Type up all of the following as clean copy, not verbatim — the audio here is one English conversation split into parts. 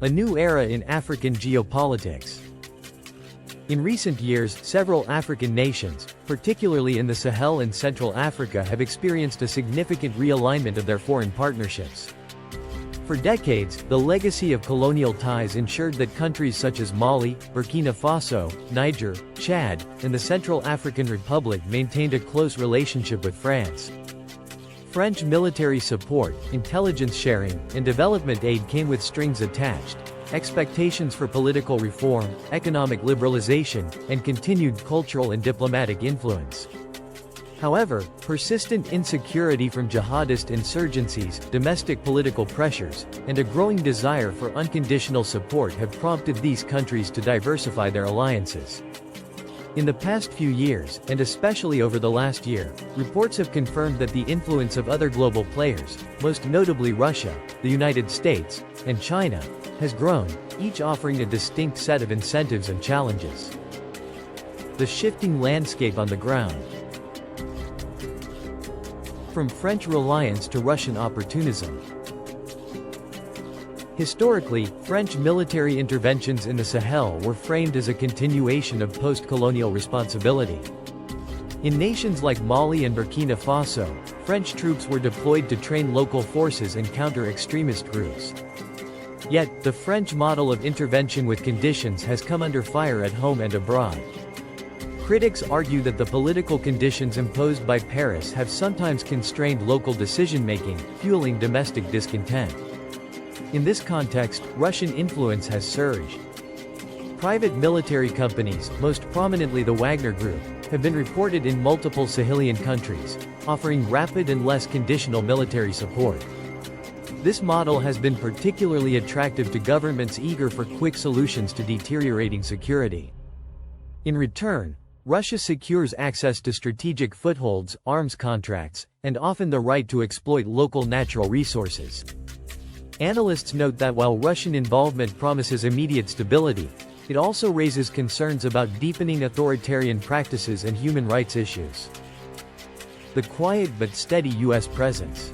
A new era in African geopolitics. In recent years, several African nations, particularly in the Sahel and Central Africa, have experienced a significant realignment of their foreign partnerships. For decades, the legacy of colonial ties ensured that countries such as Mali, Burkina Faso, Niger, Chad, and the Central African Republic maintained a close relationship with France. French military support, intelligence sharing, and development aid came with strings attached. Expectations for political reform, economic liberalization, and continued cultural and diplomatic influence. However, persistent insecurity from jihadist insurgencies, domestic political pressures, and a growing desire for unconditional support have prompted these countries to diversify their alliances. In the past few years, and especially over the last year, reports have confirmed that the influence of other global players, most notably Russia, the United States, and China, has grown, each offering a distinct set of incentives and challenges. The shifting landscape on the ground. From French reliance to Russian opportunism. Historically, French military interventions in the Sahel were framed as a continuation of post-colonial responsibility. In nations like Mali and Burkina Faso, French troops were deployed to train local forces and counter extremist groups. Yet, the French model of intervention with conditions has come under fire at home and abroad. Critics argue that the political conditions imposed by Paris have sometimes constrained local decision-making, fueling domestic discontent. In this context, Russian influence has surged. Private military companies, most prominently the Wagner Group, have been reported in multiple Sahelian countries, offering rapid and less conditional military support. This model has been particularly attractive to governments eager for quick solutions to deteriorating security. In return, Russia secures access to strategic footholds, arms contracts, and often the right to exploit local natural resources. Analysts note that while Russian involvement promises immediate stability, it also raises concerns about deepening authoritarian practices and human rights issues. The quiet but steady U.S. presence.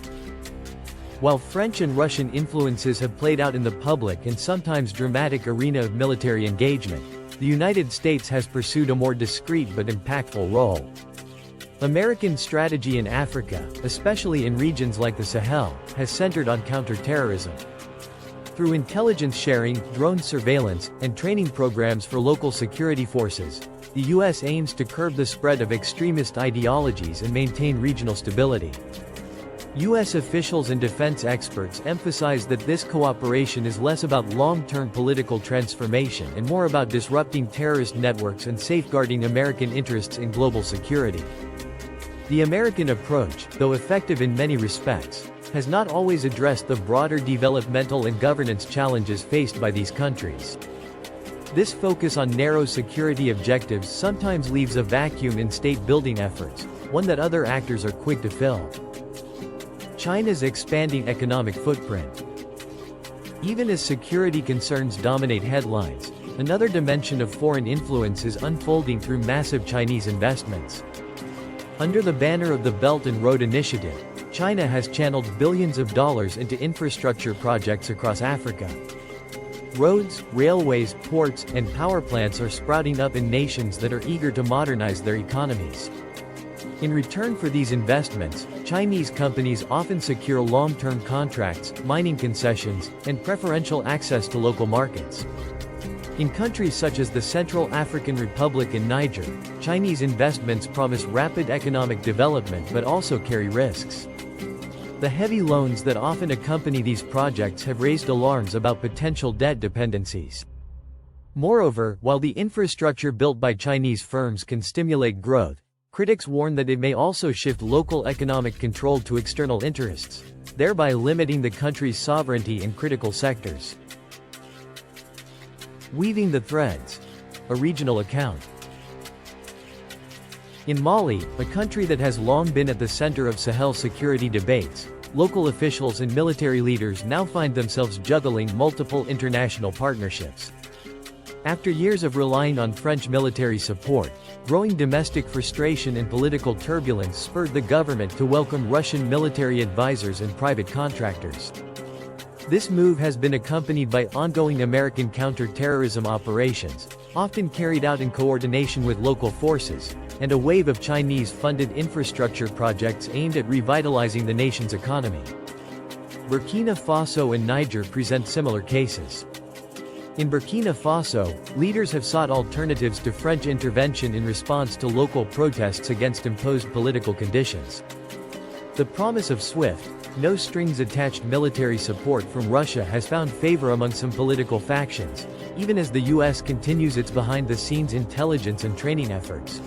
While French and Russian influences have played out in the public and sometimes dramatic arena of military engagement, the United States has pursued a more discreet but impactful role. American strategy in Africa, especially in regions like the Sahel, has centered on counterterrorism. Through intelligence sharing, drone surveillance, and training programs for local security forces, the U.S. aims to curb the spread of extremist ideologies and maintain regional stability. U.S. officials and defense experts emphasize that this cooperation is less about long-term political transformation and more about disrupting terrorist networks and safeguarding American interests in global security. The American approach, though effective in many respects, has not always addressed the broader developmental and governance challenges faced by these countries. This focus on narrow security objectives sometimes leaves a vacuum in state-building efforts, one that other actors are quick to fill. China's expanding economic footprint. Even as security concerns dominate headlines, another dimension of foreign influence is unfolding through massive Chinese investments. Under the banner of the Belt and Road Initiative, China has channeled billions of dollars into infrastructure projects across Africa. Roads, railways, ports, and power plants are sprouting up in nations that are eager to modernize their economies. In return for these investments, Chinese companies often secure long-term contracts, mining concessions, and preferential access to local markets. In countries such as the Central African Republic and Niger, Chinese investments promise rapid economic development but also carry risks. The heavy loans that often accompany these projects have raised alarms about potential debt dependencies. Moreover, while the infrastructure built by Chinese firms can stimulate growth, critics warn that it may also shift local economic control to external interests, thereby limiting the country's sovereignty in critical sectors. Weaving the threads. A regional account. In Mali, a country that has long been at the center of Sahel security debates, local officials and military leaders now find themselves juggling multiple international partnerships. After years of relying on French military support, growing domestic frustration and political turbulence spurred the government to welcome Russian military advisors and private contractors. This move has been accompanied by ongoing American counterterrorism operations, often carried out in coordination with local forces, and a wave of Chinese-funded infrastructure projects aimed at revitalizing the nation's economy. Burkina Faso and Niger present similar cases. In Burkina Faso, leaders have sought alternatives to French intervention in response to local protests against imposed political conditions. The promise of swift, no-strings-attached military support from Russia has found favor among some political factions, even as the U.S. continues its behind-the-scenes intelligence and training efforts.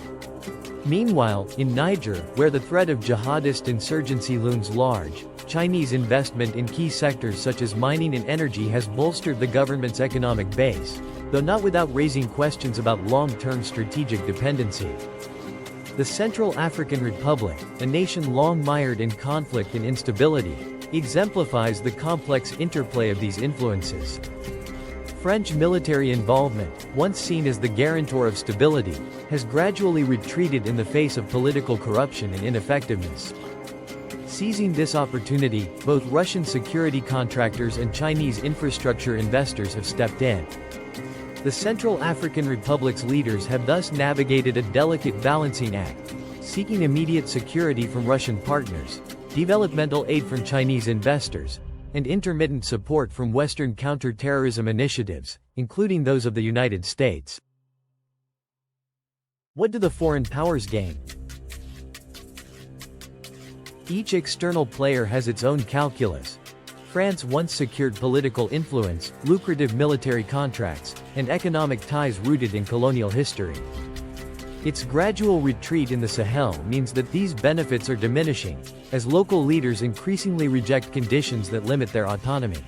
Meanwhile, in Niger, where the threat of jihadist insurgency looms large, Chinese investment in key sectors such as mining and energy has bolstered the government's economic base, though not without raising questions about long-term strategic dependency. The Central African Republic, a nation long mired in conflict and instability, exemplifies the complex interplay of these influences. French military involvement, once seen as the guarantor of stability, has gradually retreated in the face of political corruption and ineffectiveness. Seizing this opportunity, both Russian security contractors and Chinese infrastructure investors have stepped in. The Central African Republic's leaders have thus navigated a delicate balancing act, seeking immediate security from Russian partners, developmental aid from Chinese investors, and intermittent support from Western counterterrorism initiatives, including those of the United States. What do the foreign powers gain? Each external player has its own calculus. France once secured political influence, lucrative military contracts, and economic ties rooted in colonial history. Its gradual retreat in the Sahel means that these benefits are diminishing, as local leaders increasingly reject conditions that limit their autonomy.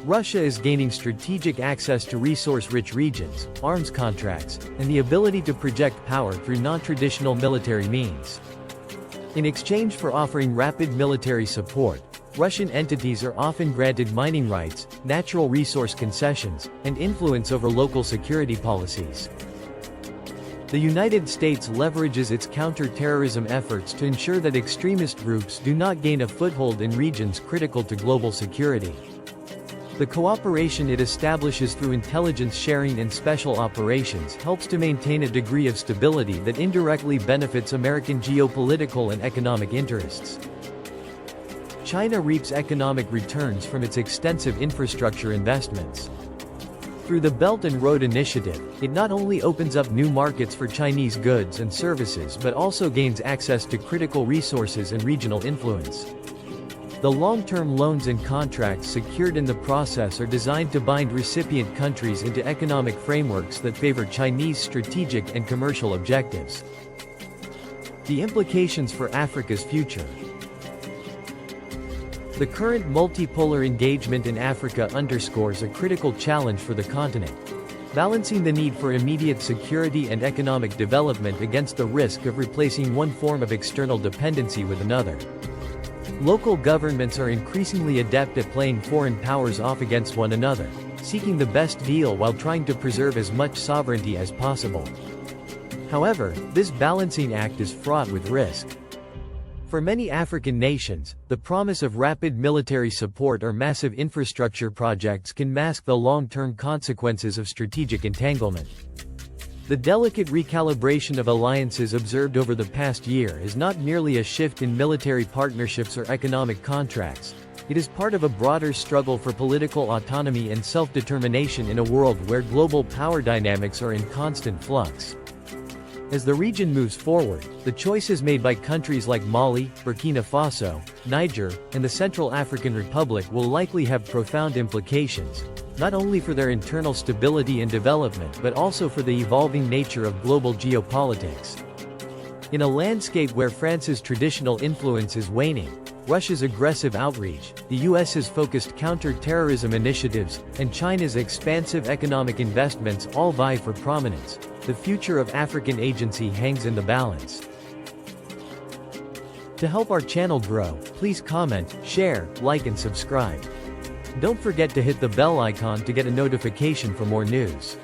Russia is gaining strategic access to resource-rich regions, arms contracts, and the ability to project power through non-traditional military means. In exchange for offering rapid military support, Russian entities are often granted mining rights, natural resource concessions, and influence over local security policies. The United States leverages its counterterrorism efforts to ensure that extremist groups do not gain a foothold in regions critical to global security. The cooperation it establishes through intelligence sharing and special operations helps to maintain a degree of stability that indirectly benefits American geopolitical and economic interests. China reaps economic returns from its extensive infrastructure investments. Through the Belt and Road Initiative, it not only opens up new markets for Chinese goods and services but also gains access to critical resources and regional influence. The long-term loans and contracts secured in the process are designed to bind recipient countries into economic frameworks that favor Chinese strategic and commercial objectives. The implications for Africa's future. The current multipolar engagement in Africa underscores a critical challenge for the continent, balancing the need for immediate security and economic development against the risk of replacing one form of external dependency with another. Local governments are increasingly adept at playing foreign powers off against one another, seeking the best deal while trying to preserve as much sovereignty as possible. However, this balancing act is fraught with risk. For many African nations, the promise of rapid military support or massive infrastructure projects can mask the long-term consequences of strategic entanglement. The delicate recalibration of alliances observed over the past year is not merely a shift in military partnerships or economic contracts. It is part of a broader struggle for political autonomy and self-determination in a world where global power dynamics are in constant flux. As the region moves forward, the choices made by countries like Mali, Burkina Faso, Niger, and the Central African Republic will likely have profound implications, not only for their internal stability and development but also for the evolving nature of global geopolitics. In a landscape where France's traditional influence is waning, Russia's aggressive outreach, the US's focused counter-terrorism initiatives, and China's expansive economic investments all vie for prominence, the future of African agency hangs in the balance. To help our channel grow, please comment, share, like and subscribe. Don't forget to hit the bell icon to get a notification for more news.